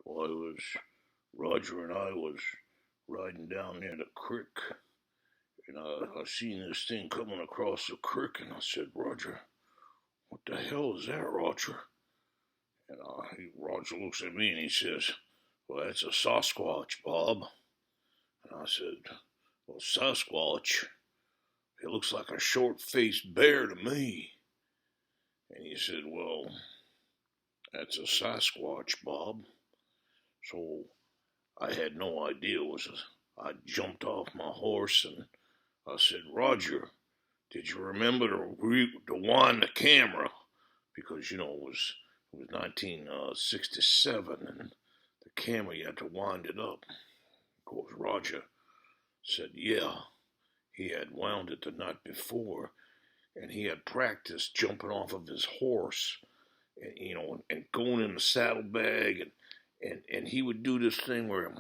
So Roger and I was riding down near the creek, and I seen this thing coming across the creek, and I said, Roger, what the hell is that, Roger? And Roger looks at me and he says, well, that's a Sasquatch, Bob. And I said, well, Sasquatch, it looks like a short-faced bear to me. And he said, well, that's a Sasquatch, Bob. So I had no idea it was I jumped off my horse and I said, Roger, did you remember to wind the camera? Because, it was 1967 and the camera, you had to wind it up. Of course, Roger said, yeah, he had wound it the night before and he had practiced jumping off of his horse, and going in the saddlebag, and he would do this thing where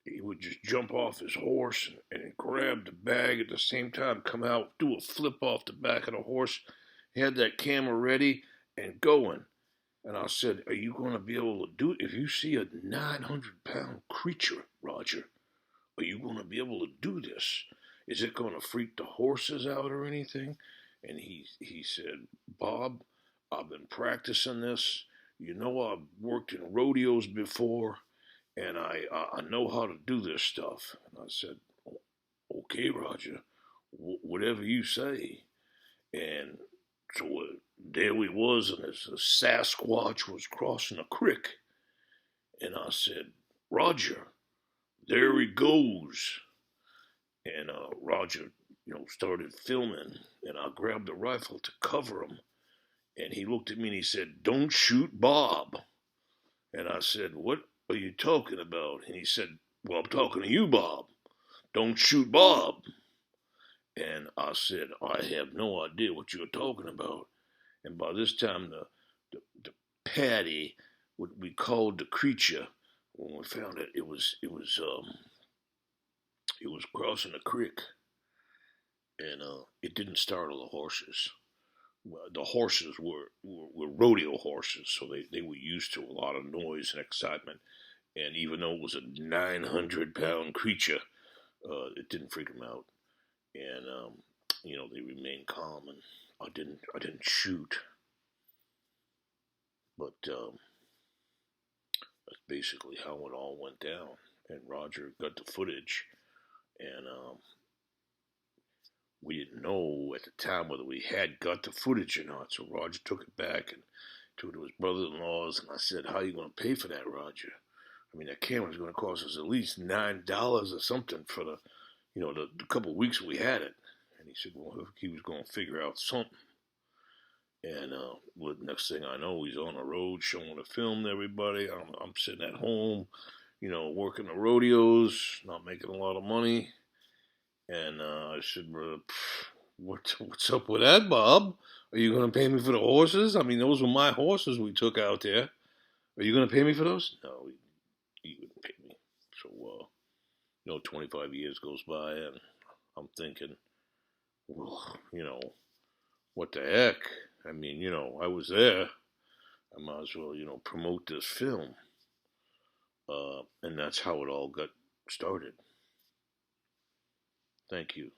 he would just jump off his horse and grab the bag at the same time, come out, do a flip off the back of the horse. He had that camera ready and going. And I said, are you going to be able to do it? If you see a 900-pound creature, Roger, are you going to be able to do this? Is it going to freak the horses out or anything? And he said, Bob, I've been practicing this. I've worked in rodeos before, and I know how to do this stuff. And I said, okay, Roger, whatever you say. And so there we was, and this Sasquatch was crossing a creek. And I said, Roger, there he goes. And Roger, started filming, and I grabbed the rifle to cover him. And he looked at me and he said, don't shoot Bob. And I said, what are you talking about? And he said, well, I'm talking to you, Bob. Don't shoot Bob. And I said, I have no idea what you're talking about. And by this time, the Patty, what we called the creature, when we found it was crossing a creek, and it didn't startle the horses. Well, the horses were rodeo horses, so they were used to a lot of noise and excitement. And even though it was a 900-pound creature, it didn't freak them out. And they remained calm, and I didn't shoot. But that's basically how it all went down. And Roger got the footage, and we didn't know at the time whether we had got the footage or not. So Roger took it back and took it to his brother-in-law's, and I said, how are you going to pay for that, Roger? I mean, that camera's going to cost us at least $9 or something for the couple of weeks we had it. And he said, well, he was going to figure out something. And the next thing I know, he's on the road showing the film to everybody. I'm sitting at home, working the rodeos, not making a lot of money. And I said, what's up with that, Bob? Are you going to pay me for the horses? I mean, those were my horses we took out there. Are you going to pay me for those? No, he wouldn't pay me. So, 25 years goes by, and I'm thinking, well, what the heck? I mean, I was there. I might as well, promote this film. And that's how it all got started. Thank you.